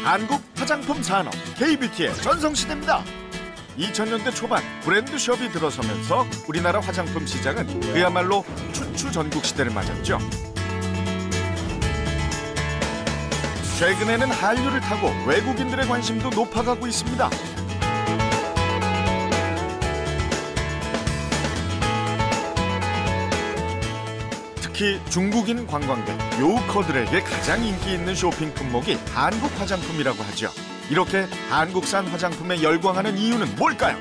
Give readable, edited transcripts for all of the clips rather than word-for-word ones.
한국 화장품 산업 K-뷰티의 전성시대입니다. 2000년대 초반 브랜드숍이 들어서면서 우리나라 화장품 시장은 그야말로 춘추전국 시대를 맞았죠. 최근에는 한류를 타고 외국인들의 관심도 높아가고 있습니다. 특히 중국인 관광객, 요커들에게 가장 인기 있는 쇼핑 품목이 한국 화장품이라고 하죠. 이렇게 한국산 화장품에 열광하는 이유는 뭘까요?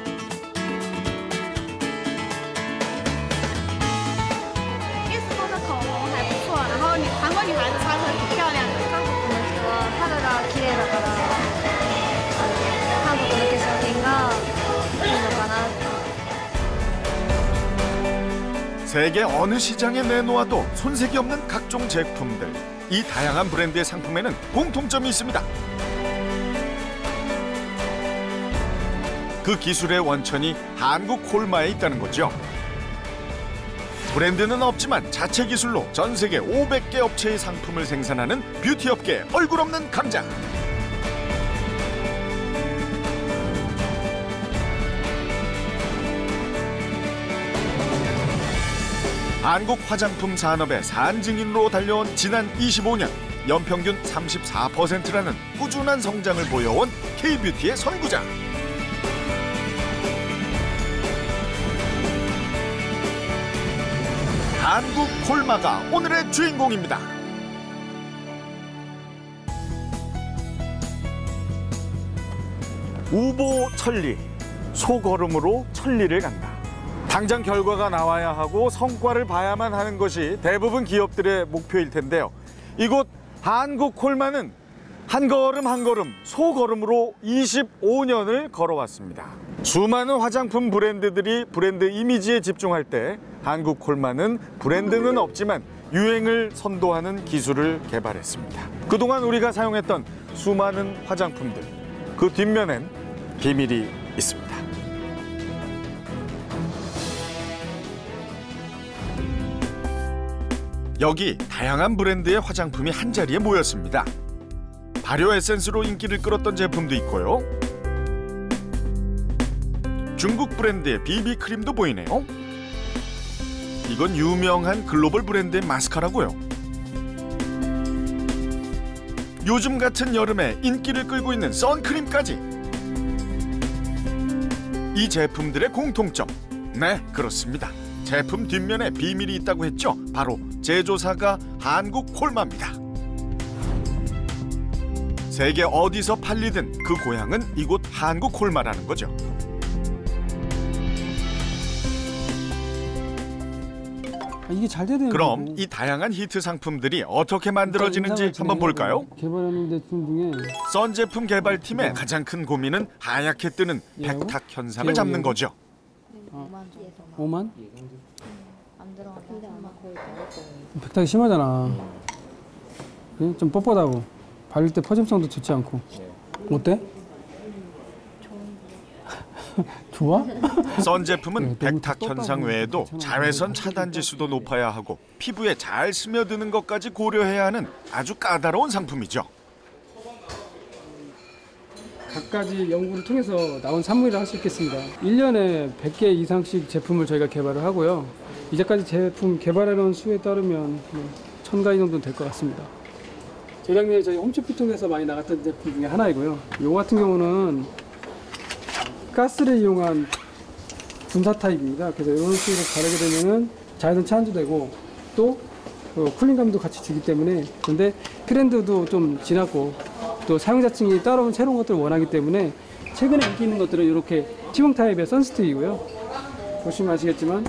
세계 어느 시장에 내놓아도 손색이 없는 각종 제품들. 이 다양한 브랜드의 상품에는 공통점이 있습니다. 그 기술의 원천이 한국 콜마에 있다는 거죠. 브랜드는 없지만 자체 기술로 전 세계 500개 업체의 상품을 생산하는 뷰티 업계의 얼굴 없는 강자. 한국 화장품 산업의 산증인으로 달려온 지난 25년 연평균 34%라는 꾸준한 성장을 보여온 K-뷰티의 선구자. 한국 콜마가 오늘의 주인공입니다. 우보 천리, 소걸음으로 천리를 간다. 당장 결과가 나와야 하고 성과를 봐야만 하는 것이 대부분 기업들의 목표일 텐데요. 이곳 한국 콜마는 한 걸음 한 걸음 소걸음으로 25년을 걸어왔습니다. 수많은 화장품 브랜드들이 브랜드 이미지에 집중할 때 한국 콜마는 브랜드는 없지만 유행을 선도하는 기술을 개발했습니다. 그동안 우리가 사용했던 수많은 화장품들, 그 뒷면엔 비밀이 있습니다. 여기 다양한 브랜드의 화장품이 한자리에 모였습니다. 발효 에센스로 인기를 끌었던 제품도 있고요. 중국 브랜드의 비비크림도 보이네요. 이건 유명한 글로벌 브랜드의 마스카라고요. 요즘 같은 여름에 인기를 끌고 있는 선크림까지. 이 제품들의 공통점. 네, 그렇습니다. 제품 뒷면에 비밀이 있다고 했죠. 바로 제조사가 한국 콜마입니다. 세계 어디서 팔리든 그 고향은 이곳 한국 콜마라는 거죠. 이게 잘 돼야 되는 그럼 거고. 이 다양한 히트 상품들이 어떻게 만들어지는지 한번 볼까요? 개발하는 제품 중에 선 제품 개발팀의 가장 큰 고민은 하얗게 뜨는 백탁 현상을 잡는 거죠. 5만? 백탁이 심하잖아. 좀 뻣뻣하고 바를 때 퍼짐성도 좋지 않고. 어때? 좋아? 선 제품은 네, 백탁 현상 외에도 자외선 차단 지수도 높아야 하고 피부에 잘 스며드는 것까지 고려해야 하는 아주 까다로운 상품이죠. 갖가지 연구를 통해서 나온 산물이라 할 수 있겠습니다. 1년에 100개 이상씩 제품을 저희가 개발을 하고요. 이제까지 제품 개발해놓은 수에 따르면 1000가지 정도 될 것 같습니다. 재작년에 저희 홈쇼핑 통해서 많이 나갔던 제품 중에 하나이고요. 이거 같은 경우는 가스를 이용한 분사 타입입니다. 그래서 이런 식으로 바르게 되면은 자외선 차단도 되고 또 쿨링감도 같이 주기 때문에, 그런데 트렌드도 좀 지났고 또 사용자층이 따라온 새로운 것들을 원하기 때문에 최근에 인기 있는 것들은 이렇게 T봉 타입의 선스틱이고요. 보시면 아시겠지만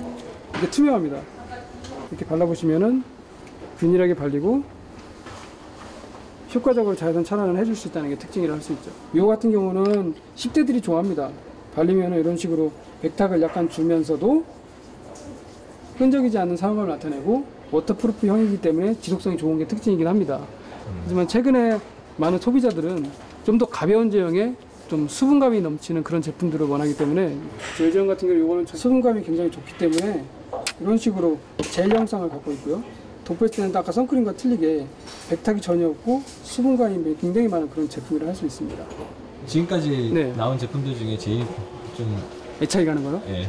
이렇게 투명합니다. 이렇게 발라보시면은 균일하게 발리고 효과적으로 자외선 차단을 해줄 수 있다는 게 특징이라 할 수 있죠. 이거 같은 경우는 10대들이 좋아합니다. 발리면 이런 식으로 백탁을 약간 주면서도 끈적이지 않는 사용감을 나타내고 워터프루프형이기 때문에 지속성이 좋은 게 특징이긴 합니다. 하지만 최근에 많은 소비자들은 좀 더 가벼운 제형에 좀 수분감이 넘치는 그런 제품들을 원하기 때문에 젤 제형 같은 경우 이거는 수분감이 굉장히 좋기 때문에 이런 식으로 젤 형상을 갖고 있고요. 독보이스는 아까 선크림과 틀리게 백탁이 전혀 없고 수분감이 굉장히 많은 그런 제품이라 할 수 있습니다. 지금까지 네. 나온 제품들 중에 제일 좀 애착이 가는 거요? 예.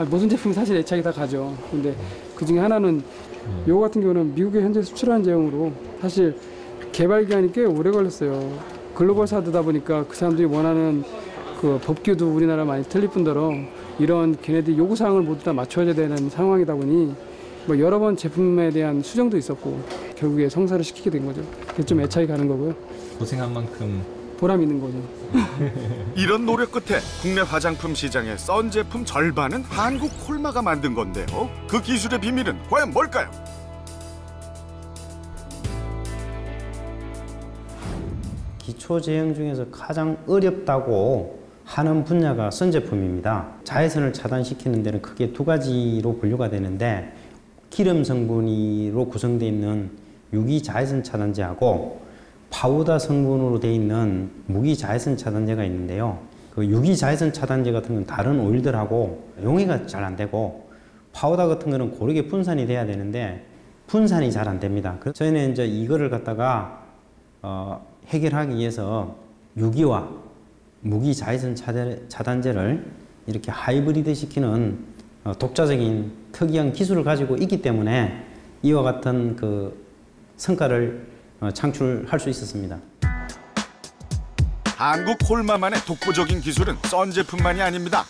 모든 제품이 사실 애착이 다 가죠. 근데 그 중에 하나는 요거 같은 경우는 미국에 현재 수출하는 제형으로 사실 개발 기간이 꽤 오래 걸렸어요. 글로벌 사드다 보니까 그 사람들이 원하는 그 법규도 우리나라 많이 틀릴 뿐더러 이런 걔네들 요구사항을 모두 다 맞춰야 되는 상황이다 보니 뭐 여러 번 제품에 대한 수정도 있었고 결국에 성사를 시키게 된 거죠. 그게 좀 애착이 가는 거고요. 고생한 만큼 보람 있는 거죠. 이런 노력 끝에 국내 화장품 시장의 썬 제품 절반은 한국 콜마가 만든 건데요. 그 기술의 비밀은 과연 뭘까요? 기초 제형 중에서 가장 어렵다고 하는 분야가 선 제품입니다. 자외선을 차단시키는 데는 크게 두 가지로 분류가 되는데 기름 성분으로 구성되어 있는 유기 자외선 차단제하고 파우더 성분으로 되어 있는 무기 자외선 차단제가 있는데요. 그 유기 자외선 차단제 같은 건 다른 오일들하고 용해가 잘 안 되고 파우더 같은 거는 고르게 분산이 돼야 되는데 분산이 잘 안 됩니다. 그래서 저희는 이제 이거를 갖다가 해결하기 위해서 유기와 무기 자외선 차단제를 이렇게 하이브리드 시키는 독자적인 특이한 기술을 가지고 있기 때문에 이와 같은 그 성과를 창출할 수 있었습니다. 한국 콜마만의 독보적인 기술은 썬 제품만이 아닙니다.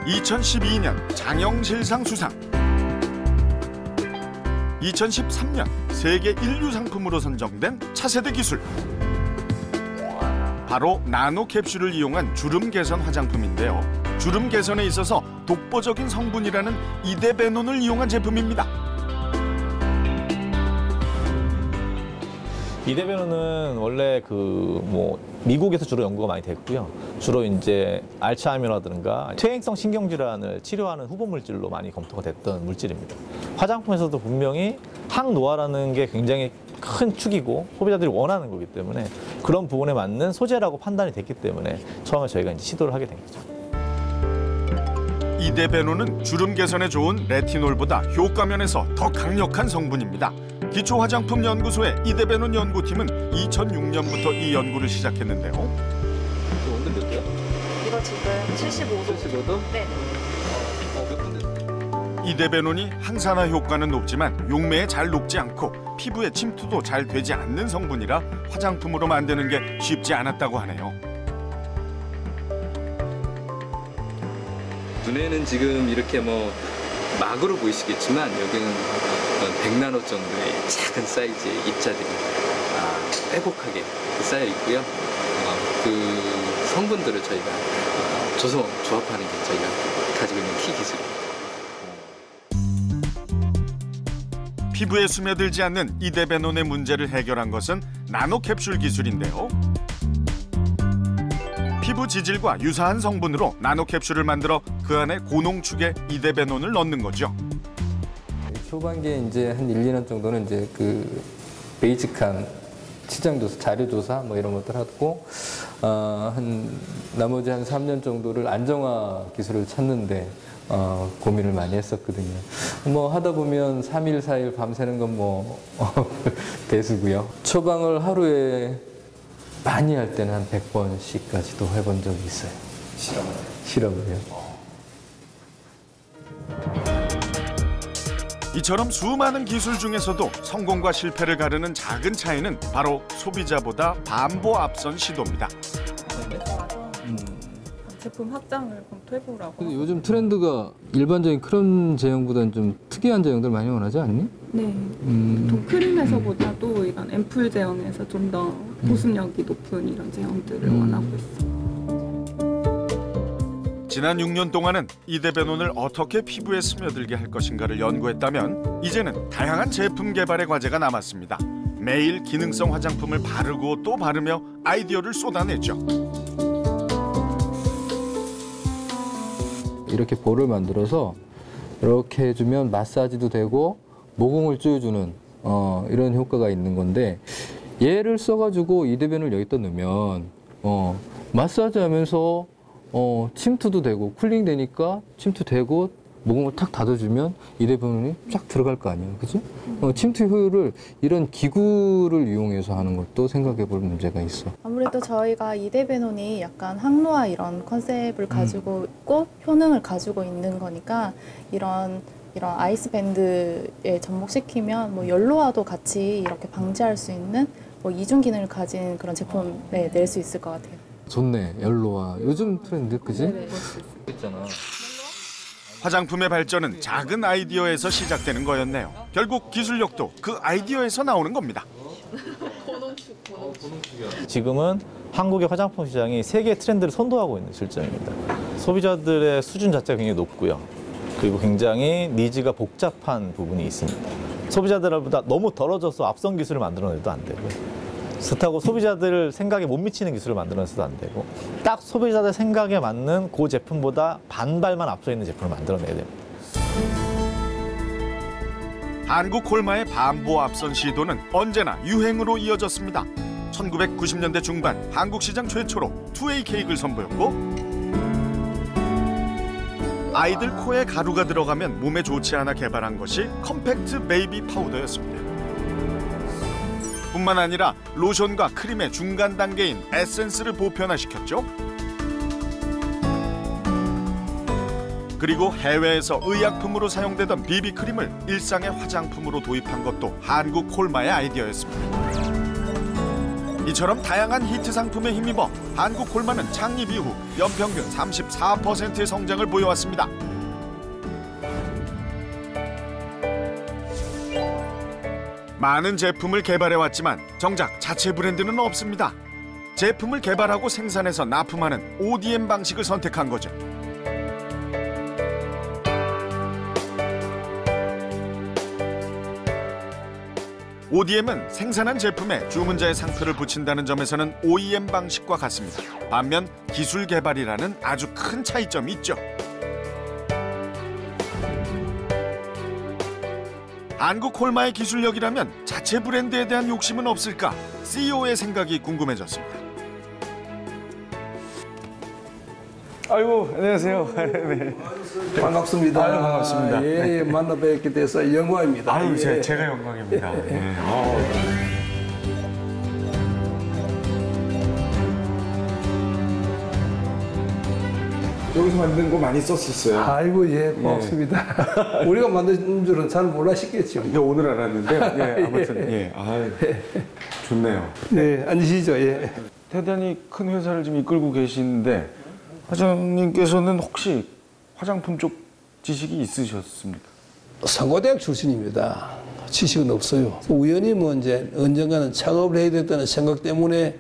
2012년 장영실상 수상, 2013년 세계 인류 상품으로 선정된 차세대 기술. 바로 나노 캡슐을 이용한 주름 개선 화장품인데요. 주름 개선에 있어서 독보적인 성분이라는 이데베논을 이용한 제품입니다. 이데베논은 원래 미국에서 주로 연구가 많이 됐고요. 주로 이제 알츠하이머라든가 퇴행성 신경질환을 치료하는 후보 물질로 많이 검토가 됐던 물질입니다. 화장품에서도 분명히 항노화라는 게 굉장히 큰 축이고 소비자들이 원하는 거기 때문에 그런 부분에 맞는 소재라고 판단이 됐기 때문에 처음에 저희가 이제 시도를 하게 된 거죠. 이데베논은 주름 개선에 좋은 레티놀보다 효과 면에서 더 강력한 성분입니다. 기초화장품연구소의 이데베논 연구팀은 2006년부터 이 연구를 시작했는데요. 온도 몇 도요? 이거 지금 75도. 75도? 네. 이데베논이 항산화 효과는 높지만 용매에 잘 녹지 않고 피부에 침투도 잘 되지 않는 성분이라 화장품으로 만드는 게 쉽지 않았다고 하네요. 눈에는 지금 이렇게 막으로 보이시겠지만 여기는 100나노 정도의 작은 사이즈의 입자들이 빼곡하게 쌓여 있고요. 그 성분들을 저희가 조합하는 게 저희가 가지고 있는 키 기술입니다. 피부에 스며들지 않는 이데베논의 문제를 해결한 것은 나노캡슐 기술인데요. 피부 지질과 유사한 성분으로 나노캡슐을 만들어 그 안에 고농축의 이데베논을 넣는 거죠. 초반기에 이제 한 1, 2년 정도는 이제 그 베이직한 시장조사, 자료조사 이런 것들 하고 나머지 한 3년 정도를 안정화 기술을 찾는데 고민을 많이 했었거든요. 하다 보면 3일, 4일 밤새는 건 대수고요. 처방을 하루에 많이 할 때는 한 100번씩까지도 해본 적이 있어요. 실험을요. 이처럼 수많은 기술 중에서도 성공과 실패를 가르는 작은 차이는 바로 소비자보다 반보 앞선 시도입니다. 제품 확장을 검토해보라고. 근데 요즘 트렌드가 일반적인 크림 제형보다는 좀 특이한 제형들 많이 원하지 않니? 네. 크림에서보다도 이런 앰플 제형에서 좀 더 보습력이 높은 이런 제형들을 원하고 있어요. 지난 6년 동안은 이데베논을 어떻게 피부에 스며들게 할 것인가를 연구했다면 이제는 다양한 제품 개발의 과제가 남았습니다. 매일 기능성 화장품을 바르고 또 바르며 아이디어를 쏟아냈죠. 이렇게 볼을 만들어서 이렇게 해주면 마사지도 되고 모공을 조여주는 이런 효과가 있는 건데 얘를 써가지고 이데베논을 여기다 넣으면 마사지하면서 침투도 되고 쿨링 되니까 침투되고 모공을 탁 닫아주면 이대변이 쫙 들어갈 거 아니에요, 그죠? 침투 효율을 이런 기구를 이용해서 하는 것도 생각해볼 문제가 있어. 아무래도 저희가 이대변론이 약간 항노화 이런 컨셉을 가지고 있고 효능을 가지고 있는 거니까 이런 아이스밴드에 접목시키면 뭐 연로화도 같이 이렇게 방지할 수 있는 뭐 이중 기능을 가진 그런 제품에 낼 수 있을 것 같아요. 좋네, 옐로와. 요즘 트렌드, 그지? 네네. 있잖아. 화장품의 발전은 작은 아이디어에서 시작되는 거였네요. 결국 기술력도 그 아이디어에서 나오는 겁니다. 지금은 한국의 화장품 시장이 세계 트렌드를 선도하고 있는 실정입니다. 소비자들의 수준 자체가 굉장히 높고요. 그리고 굉장히 니즈가 복잡한 부분이 있습니다. 소비자들보다 너무 덜어져서 앞선 기술을 만들어내도 안 되고요. 그렇다고 소비자들 생각에 못 미치는 기술을 만들어내서도 안 되고 딱 소비자들 생각에 맞는 그 제품보다 반발만 앞서 있는 제품을 만들어내야 됩니다. 한국 콜마의 반보 앞선 시도는 언제나 유행으로 이어졌습니다. 1990년대 중반 한국 시장 최초로 2A 케이크를 선보였고 아이들 코에 가루가 들어가면 몸에 좋지 않아 개발한 것이 컴팩트 베이비 파우더였습니다. 뿐만 아니라 로션과 크림의 중간 단계인 에센스를 보편화시켰죠. 그리고 해외에서 의약품으로 사용되던 비비크림을 일상의 화장품으로 도입한 것도 한국 콜마의 아이디어였습니다. 이처럼 다양한 히트 상품에 힘입어 한국 콜마는 창립 이후 연평균 34%의 성장을 보여왔습니다. 많은 제품을 개발해왔지만 정작 자체 브랜드는 없습니다. 제품을 개발하고 생산해서 납품하는 ODM 방식을 선택한 거죠. ODM은 생산한 제품에 주문자의 상표를 붙인다는 점에서는 OEM 방식과 같습니다. 반면 기술 개발이라는 아주 큰 차이점이 있죠. 한국 콜마의 기술력이라면 자체 브랜드에 대한 욕심은 없을까? CEO의 생각이 궁금해졌습니다. 아이고, 안녕하세요. 네. 반갑습니다. 아유, 반갑습니다. 예, 만나 뵙게 돼서 영광입니다. 아유, 예. 제가 영광입니다. 네. 여기서 만든 거 많이 썼었어요. 아이고, 예, 고맙습니다. 우리가 만든 줄은 잘 몰라시겠죠. 이게 오늘 알았는데, 예, 아무튼, 예, 아유, 좋네요. 네, 앉으시죠. 예. 대단히 큰 회사를 지금 이끌고 계시는데, 과장님께서는 혹시 화장품 쪽 지식이 있으셨습니까? 상고대학 출신입니다. 지식은 없어요. 우연히 뭐 이제 언젠가는 창업을 해야 됐다는 생각 때문에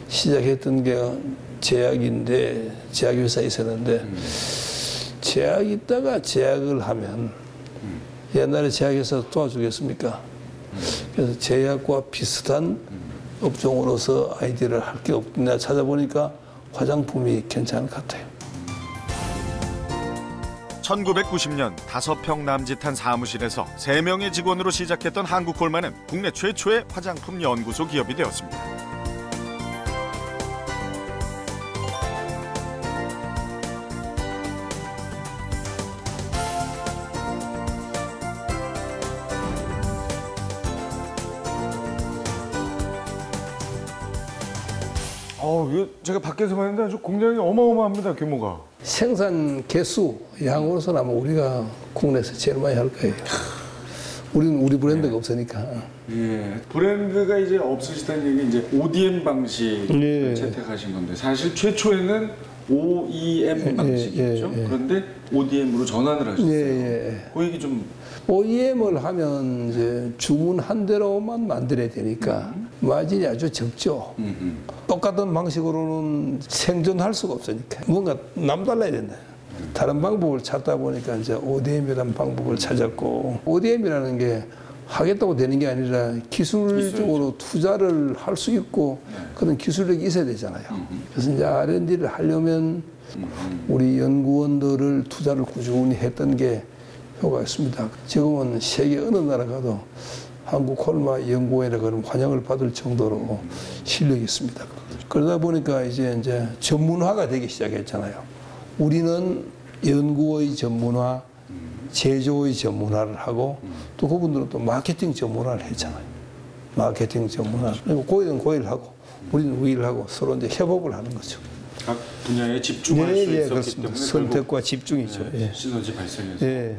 시작했던 게 제약인데, 제약회사에 있었는데, 제약 있다가 제약을 하면 옛날에 제약회사 도와주겠습니까? 그래서 제약과 비슷한 업종으로서 아이디어를 할 게 없냐 찾아보니까 화장품이 괜찮을 것 같아요. 1990년 5평 남짓한 사무실에서 3명의 직원으로 시작했던 한국콜마는 국내 최초의 화장품 연구소 기업이 되었습니다. 이거 제가 밖에서 봤는데 아주 공장이 어마어마합니다, 규모가. 생산 개수 양으로서는 아마 우리가 국내에서 제일 많이 할 거예요. 우리는 우리 브랜드가 없으니까. 예, 브랜드가 이제 없으시다는 얘기 이제 ODM 방식을 예. 채택하신 건데 사실 최초에는 OEM 방식이었죠. 그런데 ODM으로 전환을 하셨어요. 그 얘기 좀. OEM을 하면 이제 주문한 대로만 만들어야 되니까 마진이 아주 적죠. 똑같은 방식으로는 생존할 수가 없으니까 뭔가 남달라야 된다. 다른 방법을 찾다 보니까 이제 ODM이라는 방법을 찾았고, ODM이라는 게 하겠다고 되는 게 아니라 기술적으로 투자를 할 수 있고 그런 기술력이 있어야 되잖아요. 그래서 이제 R&D를 하려면 우리 연구원들을 투자를 꾸준히 했던 게 효과가 있습니다. 지금은 세계 어느 나라 가도 한국 콜마 연구원이라 그러면 환영을 받을 정도로 실력이 있습니다. 그러다 보니까 이제 전문화가 되기 시작했잖아요. 우리는 연구의 전문화, 제조의 전문화를 하고 또 그분들은 또 마케팅 전문화를 했잖아요. 마케팅 전문화. 그리고 고일은 고일하고 우리는 우일하고 서로 이제 협업을 하는 거죠. 각 분야에 집중할 수 있었기 그렇습니다. 때문에 선택과 집중이죠. 예. 시너지 발생해서. 예.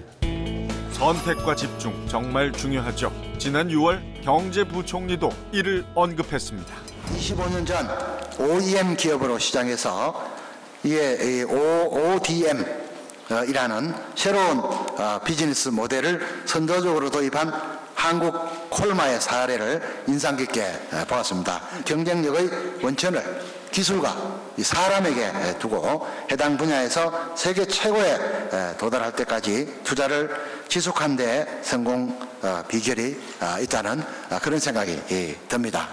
선택과 집중 정말 중요하죠. 지난 6월 경제부총리도 이를 언급했습니다. 25년 전 OEM 기업으로 시작해서 이게 ODM 이라는 새로운 비즈니스 모델을 선도적으로 도입한 한국 콜마의 사례를 인상 깊게 보았습니다. 경쟁력의 원천을 기술과 이 사람에게 두고 해당 분야에서 세계 최고에 도달할 때까지 투자를 지속한 데 성공 비결이 있다는 그런 생각이 듭니다.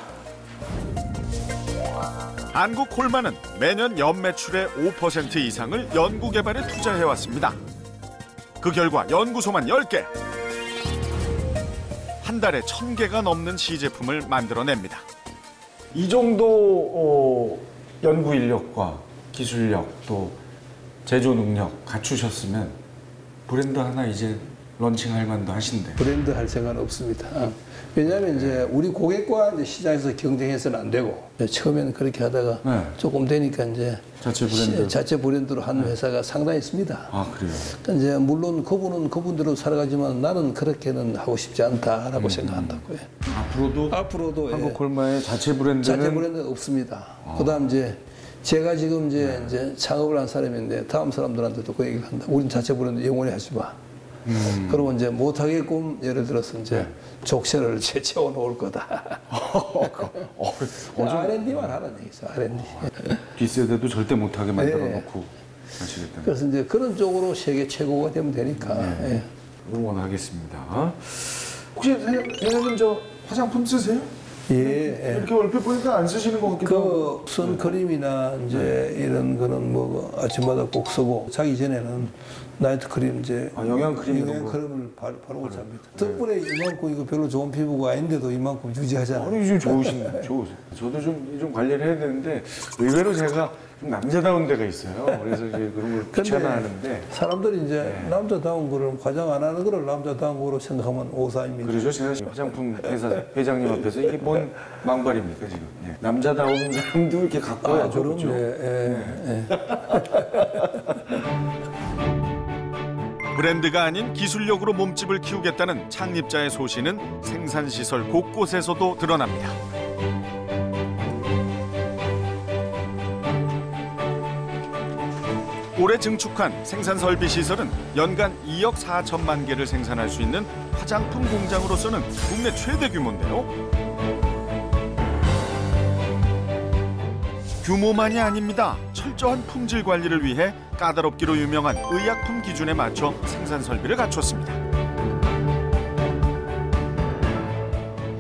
한국 콜마는 매년 연매출의 5% 이상을 연구개발에 투자해왔습니다. 그 결과 연구소만 10개, 한 달에 1000개가 넘는 시제품을 만들어냅니다. 이 정도 연구 인력과 기술력 또 제조 능력 갖추셨으면 브랜드 하나 이제 런칭할 만도 하신데. 브랜드 할 생각은 없습니다. 왜냐하면 이제 우리 고객과 이제 시장에서 경쟁해서는 안 되고 처음에는 그렇게 하다가 조금 되니까 이제 자체 브랜드로 한 회사가 상당히 있습니다. 아 그래요? 그러니까 이제 물론 그분은 그분대로 살아가지만 나는 그렇게는 하고 싶지 않다라고 생각한다고요. 앞으로도 한국 콜마의 자체 브랜드는 없습니다. 그다음 이제 제가 지금 이제 창업을 한 사람인데 다음 사람들한테도 그 얘기를 한다. 우린 자체 브랜드 영원히 하지 마. 그러면 이제 못하게끔 예를 들어서 이제 족쇄를 채워 놓을 거다. R&D만 하라는 얘기죠. R&D. 뒷세대도 절대 못하게 만들어 놓고 하시겠다. 그래서 이제 그런 쪽으로 세계 최고가 되면 되니까. 응원하겠습니다. 혹시 회장님 저 화장품 쓰세요? 예. 이렇게 얼핏 보니까 안 쓰시는 것 같기도 하고. 선크림이나 이제 이런 거는 뭐 아침마다 꼭 쓰고 자기 전에는 나이트 크림 이제 영양크림을 바르고 잡니다. 덕분에 이만큼 이거 별로 좋은 피부가 아닌데도 이만큼 유지하잖아요. 아니 좀 좋으신데. 저도 좀 관리를 해야 되는데 의외로 제가 좀 남자다운 데가 있어요. 그래서 이제 그런 걸 귀찮아하는데 사람들이 이제 남자다운 거를 화장 안 하는 거를 남자다운 거로 생각하면 오사입니다. 그러죠. 제가 화장품 회사 회장님 앞에서 이게 뭔 망발입니까 지금? 남자다운 사람도 이렇게 갖고 와야죠. 그렇죠. 브랜드가 아닌 기술력으로 몸집을 키우겠다는 창립자의 소신은 생산시설 곳곳에서도 드러납니다. 올해 증축한 생산설비시설은 연간 2억 4천만 개를 생산할 수 있는 화장품 공장으로서는 국내 최대 규모인데요. 규모만이 아닙니다. 철저한 품질 관리를 위해 까다롭기로 유명한 의약품 기준에 맞춰 생산 설비를 갖췄습니다.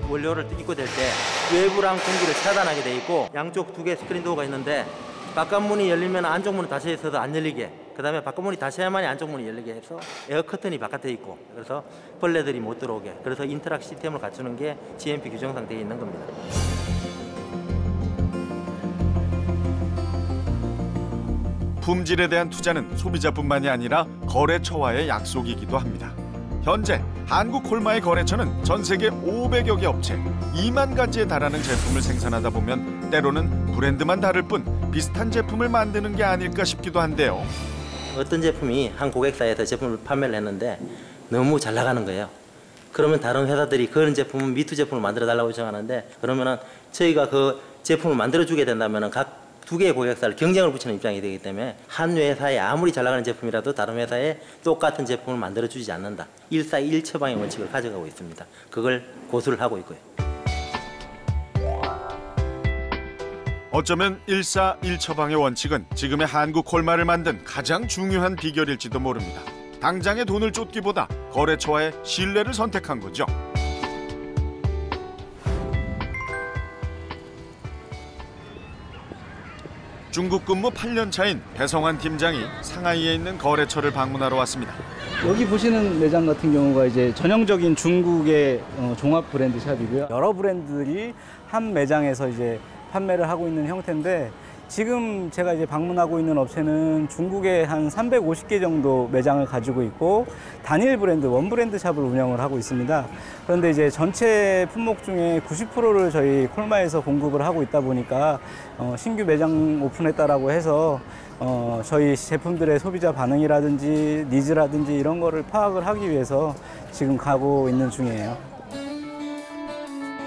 원료를 입고될 때 외부랑 공기를 차단하게 돼 있고 양쪽 2개 스크린 도어가 있는데 바깥문이 열리면 안쪽 문은 닫혀 있어도 안 열리게, 그다음에 바깥문이 닫혀야만이 안쪽 문이 열리게 해서 에어 커튼이 바깥에 있고, 그래서 벌레들이 못 들어오게, 그래서 인터락 시스템을 갖추는 게 GMP 규정 상태에 있는 겁니다. 품질에 대한 투자는 소비자뿐만이 아니라 거래처와의 약속이기도 합니다. 현재 한국 콜마의 거래처는 전 세계 500여 개 업체, 2만 가지에 달하는 제품을 생산하다 보면 때로는 브랜드만 다를 뿐 비슷한 제품을 만드는 게 아닐까 싶기도 한데요. 어떤 제품이 한 고객사에서 제품을 판매를 했는데 너무 잘 나가는 거예요. 그러면 다른 회사들이 그런 제품은 미투 제품을 만들어달라고 요청하는데, 그러면은 저희가 그 제품을 만들어주게 된다면은 각 2개의 고객사를 경쟁을 붙이는 입장이 되기 때문에 한 회사에 아무리 잘 나가는 제품이라도 다른 회사에 똑같은 제품을 만들어주지 않는다. 일사일처방의 원칙을 가져가고 있습니다. 그걸 고수를 하고 있고요. 어쩌면 일사일처방의 원칙은 지금의 한국 콜마를 만든 가장 중요한 비결일지도 모릅니다. 당장의 돈을 쫓기보다 거래처와의 신뢰를 선택한 거죠. 중국 근무 8년 차인 배성환 팀장이 상하이에 있는 거래처를 방문하러 왔습니다. 여기 보시는 매장 같은 경우가 이제 전형적인 중국의 종합 브랜드 샵이고요. 여러 브랜드들이 한 매장에서 이제 판매를 하고 있는 형태인데, 지금 제가 이제 방문하고 있는 업체는 중국에 한 350개 정도 매장을 가지고 있고 단일 브랜드, 원 브랜드 샵을 운영을 하고 있습니다. 그런데 이제 전체 품목 중에 90%를 저희 콜마에서 공급을 하고 있다 보니까 신규 매장 오픈했다라고 해서 저희 제품들의 소비자 반응이라든지 니즈라든지 이런 거를 파악을 하기 위해서 지금 가고 있는 중이에요.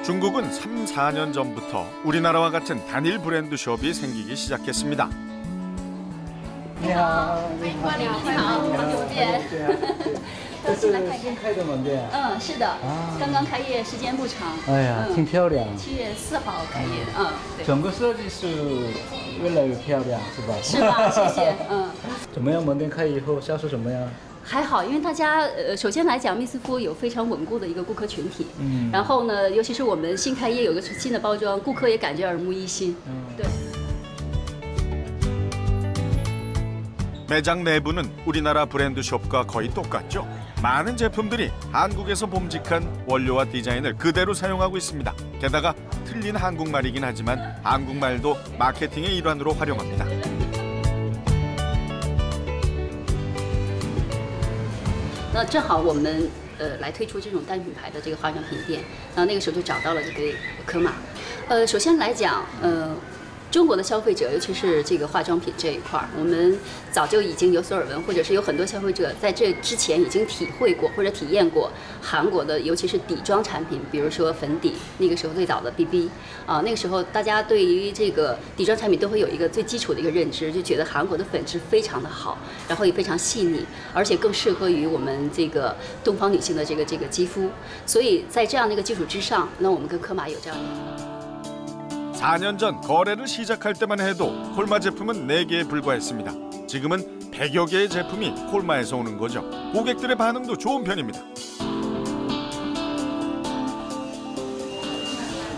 중국은 3, 4년 전부터 우리나라와 같은 단일 브랜드 숍이 생기기 시작했습니다. 你好，你好，你好，好久不见。这是新开的门店。嗯，是的，刚刚开业，时间不长。哎呀，挺漂亮。7月4号开业，对。整个设计是越来越漂亮，是吧？是吧？谢谢，怎么样？门店开以后销售怎么样？还好，因为大家首先来讲，密斯夫有非常稳固的一个顾客群体，然后呢，尤其是我们新开业有个新的包装，顾客也感觉耳目一新，对。 매장 내부는 우리나라 브랜드 숍과 거의 똑같죠. 많은 제품들이 한국에서 bom직한 원료와 디자인을 그대로 사용하고 있습니다. 게다가 틀린 한국말이긴 하지만 한국말도 마케팅의 일환으로 활용합니다. 那正好我们来推出这种单品牌的这个化妆品店，那个时候就找到了这个科玛。首先来讲，中国的消费者，尤其是这个化妆品这一块儿，我们早就已经有所耳闻，或者是有很多消费者在这之前已经体会过或者体验过韩国的，尤其是底妆产品，比如说粉底，那个时候最早的 BB 啊，那个时候大家对于这个底妆产品都会有一个最基础的一个认知，就觉得韩国的粉质非常的好，然后也非常细腻，而且更适合于我们这个东方女性的这个肌肤，所以在这样的一个基础之上，那我们跟科玛有这样的。 4년 전 거래를 시작할 때만 해도 콜마 제품은 4개에 불과했습니다. 지금은 100여 개의 제품이 콜마에서 오는 거죠. 고객들의 반응도 좋은 편입니다.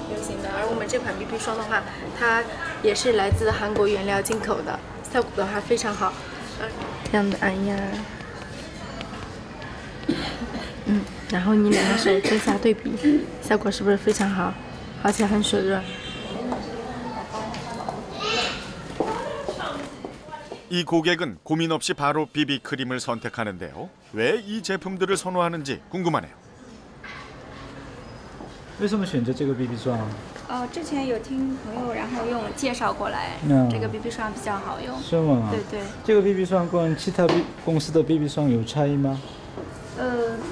流行的，而我们这款 BB 霜的话，它也是来自韩国原料进口的，效果的话非常好。这样的按压，然后你两个手做下对比，效果是不是非常好？而且很水润。 이 고객은 고민 없이 바로 비비크림을 선택하는데요. 왜 이 제품들을 선호하는지 궁금하네요. 为什么选择这个 BB 霜？之前有听朋友然后用介绍过来，这个 BB 霜比较好用。是吗？对对。这个 BB 霜跟其他公司的 BB 霜有差异吗？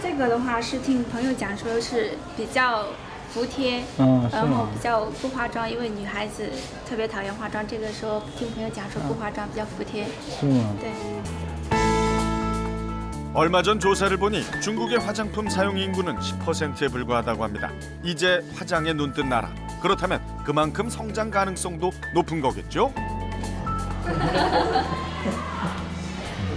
这个的话是听朋友讲说是比较 服帖，然后比较不化妆，因为女孩子特别讨厌化妆。这个时候听朋友讲说不化妆比较服帖。是吗？对。 얼마 전 조사를 보니 중국의 화장품 사용 인구는 10%에 불과하다고 합니다. 이제 화장에 눈뜬 나라. 그렇다면 그만큼 성장 가능성도 높은 거겠죠?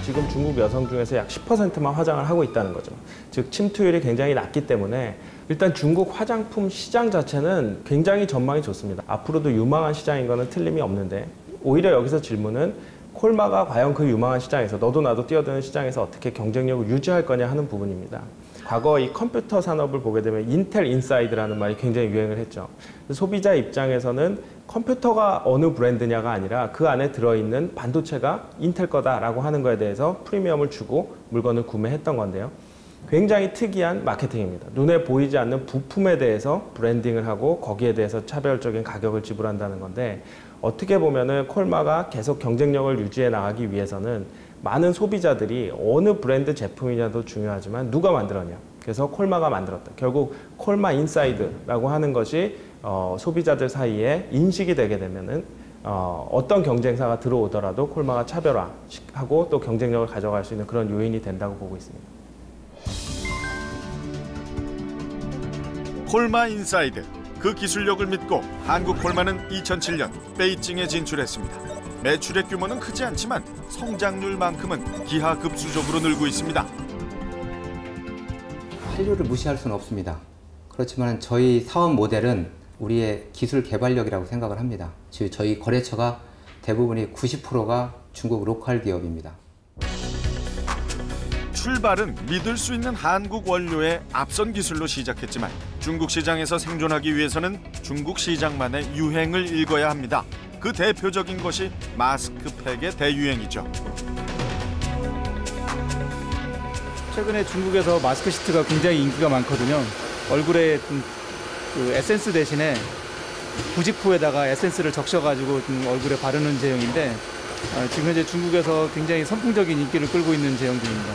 지금 중국 여성 중에서 약 10%만 화장을 하고 있다는 거죠. 즉 침투율이 굉장히 낮기 때문에 일단 중국 화장품 시장 자체는 굉장히 전망이 좋습니다. 앞으로도 유망한 시장인 거는 틀림이 없는데 오히려 여기서 질문은 콜마가 과연 그 유망한 시장에서 너도 나도 뛰어드는 시장에서 어떻게 경쟁력을 유지할 거냐 하는 부분입니다. 과거 이 컴퓨터 산업을 보게 되면 인텔 인사이드라는 말이 굉장히 유행을 했죠. 소비자 입장에서는 컴퓨터가 어느 브랜드냐가 아니라 그 안에 들어있는 반도체가 인텔 거다라고 하는 거에 대해서 프리미엄을 주고 물건을 구매했던 건데요. 굉장히 특이한 마케팅입니다. 눈에 보이지 않는 부품에 대해서 브랜딩을 하고 거기에 대해서 차별적인 가격을 지불한다는 건데 어떻게 보면은 콜마가 계속 경쟁력을 유지해 나가기 위해서는 많은 소비자들이 어느 브랜드 제품이냐도 중요하지만 누가 만들었냐. 그래서 콜마가 만들었다. 결국 콜마 인사이드라고 하는 것이 소비자들 사이에 인식이 되게 되면은 어떤 경쟁사가 들어오더라도 콜마가 차별화하고 또 경쟁력을 가져갈 수 있는 그런 요인이 된다고 보고 있습니다. 콜마 인사이드. 그 기술력을 믿고 한국 콜마는 2007년 베이징에 진출했습니다. 매출의 규모는 크지 않지만 성장률만큼은 기하급수적으로 늘고 있습니다. 한류를 무시할 수는 없습니다. 그렇지만 저희 사업 모델은 우리의 기술 개발력이라고 생각을 합니다. 즉 저희 거래처가 대부분이 90%가 중국 로컬 기업입니다. 출발은 믿을 수 있는 한국 원료의 앞선 기술로 시작했지만 중국 시장에서 생존하기 위해서는 중국 시장만의 유행을 읽어야 합니다. 그 대표적인 것이 마스크팩의 대유행이죠. 최근에 중국에서 마스크 시트가 굉장히 인기가 많거든요. 얼굴에 그 에센스 대신에 부직포에다가 에센스를 적셔가지고 얼굴에 바르는 제형인데 지금 현재 중국에서 굉장히 선풍적인 인기를 끌고 있는 제형 중입니다.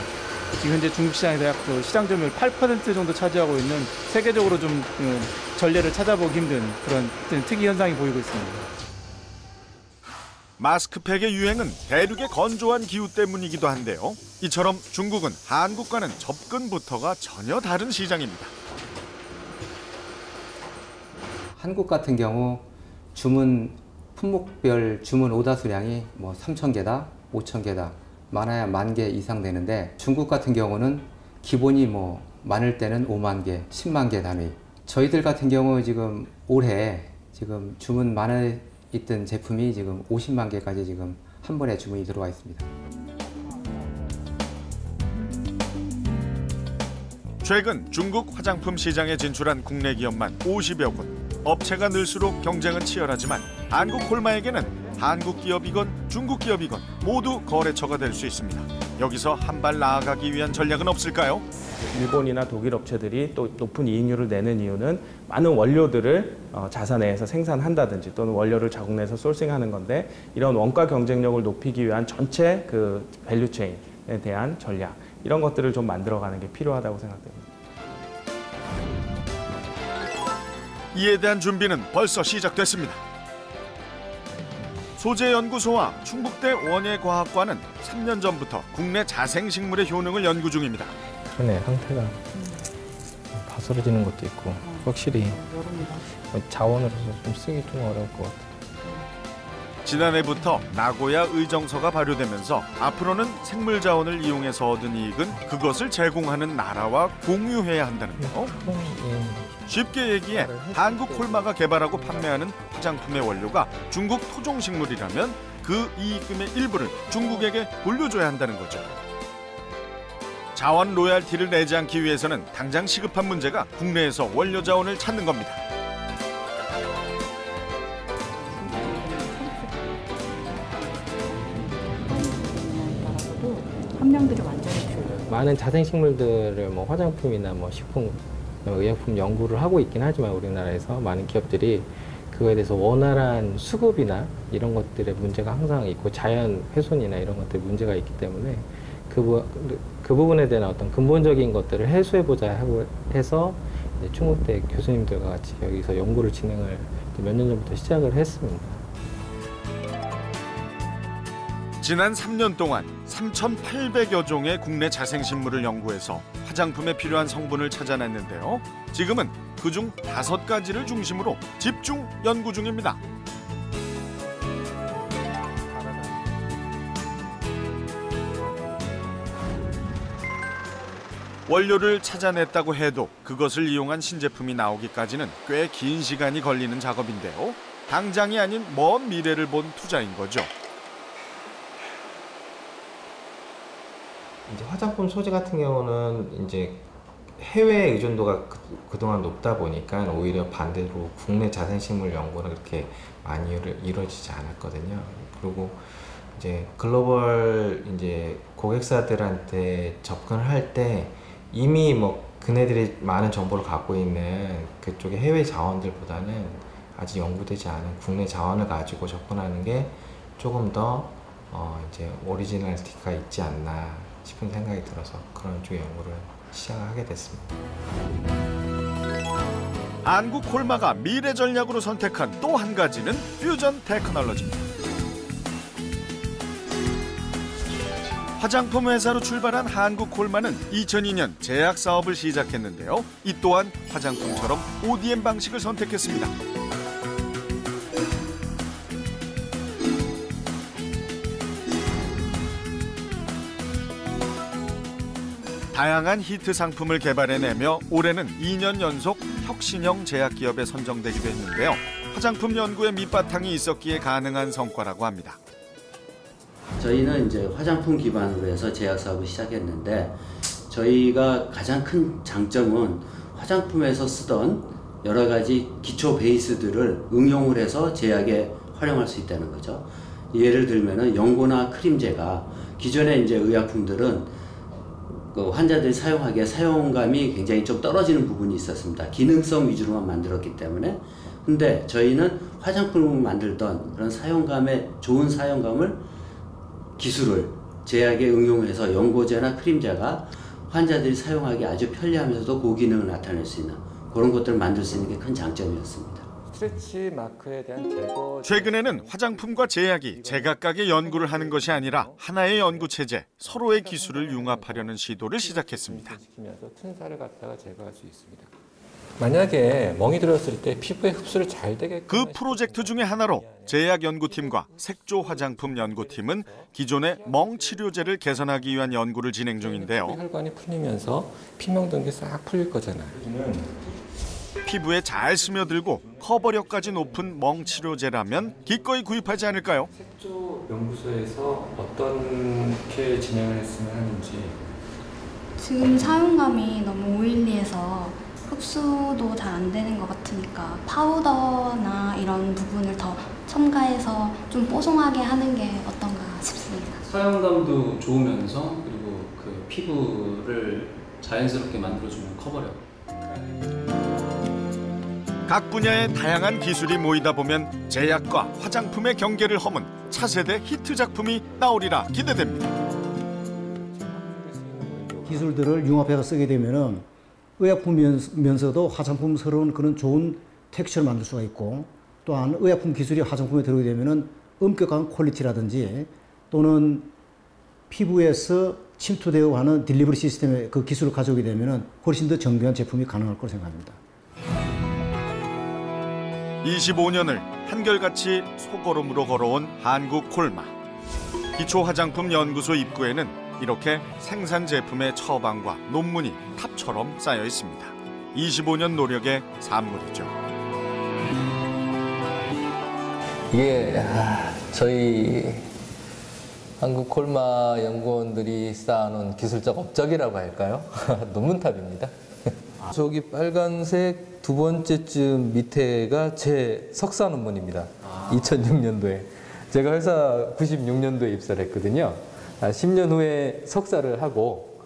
지금 현재 중국 시장에서 약 시장 점유율 8% 정도 차지하고 있는 세계적으로 좀 전례를 찾아보기 힘든 그런 특이 현상이 보이고 있습니다. 마스크팩의 유행은 대륙의 건조한 기후 때문이기도 한데요. 이처럼 중국은 한국과는 접근부터가 전혀 다른 시장입니다. 한국 같은 경우 주문 품목별 주문 오더 수량이 뭐 3,000개다, 5,000개다, 많아야 10,000개 이상 되는데 중국 같은 경우는 기본이 뭐 많을 때는 5만 개, 10만 개 단위. 저희들 같은 경우 지금 올해 지금 주문 많아 있던 제품이 지금 50만 개까지 지금 한 번에 주문이 들어와 있습니다. 최근 중국 화장품 시장에 진출한 국내 기업만 50여 곳. 업체가 늘수록 경쟁은 치열하지만 한국 콜마에게는 한국 기업이건 중국 기업이건 모두 거래처가 될 수 있습니다. 여기서 한 발 나아가기 위한 전략은 없을까요? 일본이나 독일 업체들이 또 높은 이익률을 내는 이유는 많은 원료들을 자사 내에서 생산한다든지 또는 원료를 자국 내에서 소싱하는 건데 이런 원가 경쟁력을 높이기 위한 전체 그 밸류체인에 대한 전략 이런 것들을 좀 만들어가는 게 필요하다고 생각됩니다. 이에 대한 준비는 벌써 시작됐습니다. 소재연구소와 충북대 원예과학과는 3년 전부터 국내 자생식물의 효능을 연구 중입니다. 손의 상태가 바스러지는 것도 있고 확실히 자원으로서 좀 쓰기 좀 어려울 것 같아요. 지난해부터 나고야 의정서가 발효되면서 앞으로는 생물 자원을 이용해서 얻은 이익은 그것을 제공하는 나라와 공유해야 한다는데요. 쉽게 얘기해 한국 콜마가 개발하고 판매하는 화장품의 원료가 중국 토종식물이라면 그 이익금의 일부를 중국에게 돌려줘야 한다는 거죠. 자원 로얄티를 내지 않기 위해서는 당장 시급한 문제가 국내에서 원료 자원을 찾는 겁니다. 함량들이 완전히 틀려요. 많은 자생식물들을 뭐 화장품이나 뭐 식품, 의약품 연구를 하고 있긴 하지만 우리나라에서 많은 기업들이 그거에 대해서 원활한 수급이나 이런 것들의 문제가 항상 있고 자연 훼손이나 이런 것들 문제가 있기 때문에 그 부분에 대한 어떤 근본적인 것들을 해소해보자 해서 이제 충북대 교수님들과 같이 여기서 연구를 진행을 몇 년 전부터 시작을 했습니다. 지난 3년 동안 3,800여 종의 국내 자생식물을 연구해서 화장품에 필요한 성분을 찾아냈는데요. 지금은 그중 5가지를 중심으로 집중 연구 중입니다. 원료를 찾아냈다고 해도 그것을 이용한 신제품이 나오기까지는 꽤 긴 시간이 걸리는 작업인데요. 당장이 아닌 먼 미래를 본 투자인 거죠. 이제 화장품 소재 같은 경우는 이제 해외 의존도가 그동안 높다 보니까 오히려 반대로 국내 자생식물 연구는 그렇게 많이 이루어지지 않았거든요. 그리고 이제 글로벌 이제 고객사들한테 접근을 할 때 이미 뭐 그네들이 많은 정보를 갖고 있는 그쪽의 해외 자원들보다는 아직 연구되지 않은 국내 자원을 가지고 접근하는 게 조금 더 이제 오리지널티가 있지 않나 싶은 생각이 들어서 그런 쪽의 연구를 시작하게 됐습니다. 한국 콜마가 미래 전략으로 선택한 또 한 가지는 퓨전 테크놀로지입니다. 화장품 회사로 출발한 한국 콜마는 2002년 제약 사업을 시작했는데요. 이 또한 화장품처럼 ODM 방식을 선택했습니다. 다양한 히트 상품을 개발해내며 올해는 2년 연속 혁신형 제약기업에 선정되기도 했는데요. 화장품 연구에 밑바탕이 있었기에 가능한 성과라고 합니다. 저희는 이제 화장품 기반으로 해서 제약 사업을 시작했는데 저희가 가장 큰 장점은 화장품에서 쓰던 여러 가지 기초 베이스들을 응용을 해서 제약에 활용할 수 있다는 거죠. 예를 들면은 연고나 크림제가 기존의 이제 의약품들은 그 환자들이 사용하기에 사용감이 굉장히 좀 떨어지는 부분이 있었습니다. 기능성 위주로만 만들었기 때문에. 근데 저희는 화장품을 만들던 그런 사용감의 좋은 사용감을 기술을 제약에 응용해서 연고제나 크림제가 환자들이 사용하기 아주 편리하면서도 고기능을 나타낼 수 있는 그런 것들을 만들 수 있는 게 큰 장점이었습니다. 스트레치 마크에 대한 제거. 최근에는 화장품과 제약이 제각각의 연구를 하는 것이 아니라 하나의 연구 체제, 서로의 기술을 융합하려는 시도를 시작했습니다. 시키면서 튼살을 갖다가 제거할 수 있습니다. 만약에 멍이 들었을 때 피부에 흡수를 잘 되게 그 프로젝트 중에 하나로 제약 연구팀과 색조 화장품 연구팀은 기존의 멍 치료제를 개선하기 위한 연구를 진행 중인데요. 혈관이 풀리면서 피멍든 게 싹 풀릴 거잖아요. 피부에 잘 스며들고 커버력까지 높은 멍 치료제라면 기꺼이 구입하지 않을까요? 색조 연구소에서 어떻게 진행을 했으면 하는지. 지금 사용감이 너무 오일리해서 흡수도 잘 안 되는 것 같으니까 파우더나 이런 부분을 더 첨가해서 좀 뽀송하게 하는 게 어떤가 싶습니다. 사용감도 좋으면서 그리고 그 피부를 자연스럽게 만들어주는 커버력. 각 분야의 다양한 기술이 모이다 보면 제약과 화장품의 경계를 허문 차세대 히트 작품이 나오리라 기대됩니다. 기술들을 융합해서 쓰게 되면은 의약품이면서도 화장품스러운 그런 좋은 텍스처를 만들 수가 있고, 또한 의약품 기술이 화장품에 들어오게 되면은 엄격한 퀄리티라든지 또는 피부에서 침투되어 하는 딜리버리 시스템의 그 기술을 가져오게 되면은 훨씬 더 정교한 제품이 가능할 거라고 생각합니다. 25년을 한결같이 소걸음으로 걸어온 한국 콜마. 기초화장품연구소 입구에는 이렇게 생산 제품의 처방과 논문이 탑처럼 쌓여 있습니다. 25년 노력의 산물이죠. 이게 저희 한국 콜마 연구원들이 쌓아놓은 기술적 업적이라고 할까요? 논문탑입니다. 저기 빨간색 두 번째쯤 밑에가 제 석사 논문입니다. 2006년도에. 제가 회사 96년도에 입사를 했거든요. 10년 후에 석사를 하고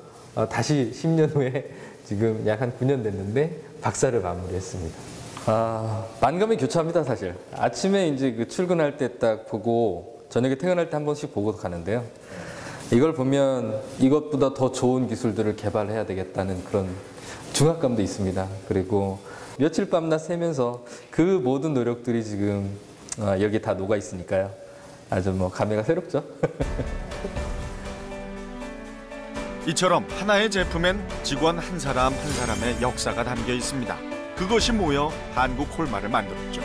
다시 10년 후에 지금 약 한 9년 됐는데 박사를 마무리했습니다. 만감이 교차합니다, 사실. 아침에 이제 그 출근할 때 딱 보고 저녁에 퇴근할 때 한 번씩 보고 가는데요. 이걸 보면 이것보다 더 좋은 기술들을 개발해야 되겠다는 그런 중압감도 있습니다. 그리고 며칠 밤낮 새면서 그 모든 노력들이 지금 여기 다 녹아 있으니까요. 아주 뭐 감회가 새롭죠. 이처럼 하나의 제품엔 직원 한 사람 한 사람의 역사가 담겨 있습니다. 그것이 모여 한국 콜마를 만들었죠.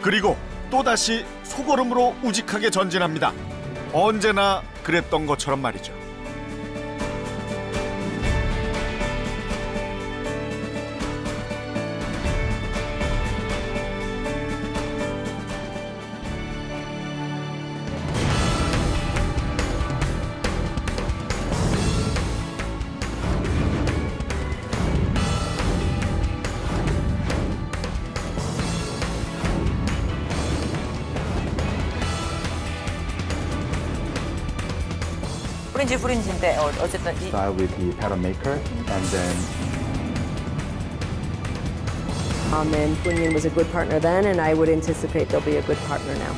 그리고 또다시 소걸음으로 우직하게 전진합니다. 언제나 그랬던 것처럼 말이죠. 프린지인데 어쨌든 style with the pattern maker, and then Bunyan was a good partner then, and I would anticipate they'll be a good partner now.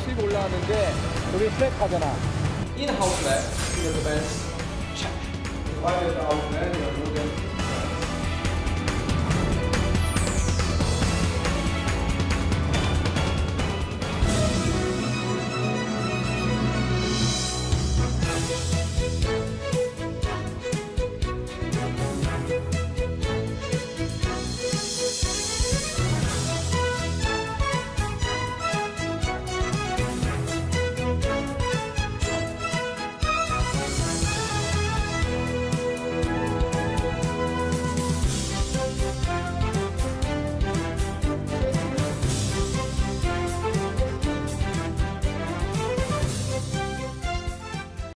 수익 올라왔는데 우리 트랙 가잖아. 인하우스 랩, 이거 벤스. Why is our value more than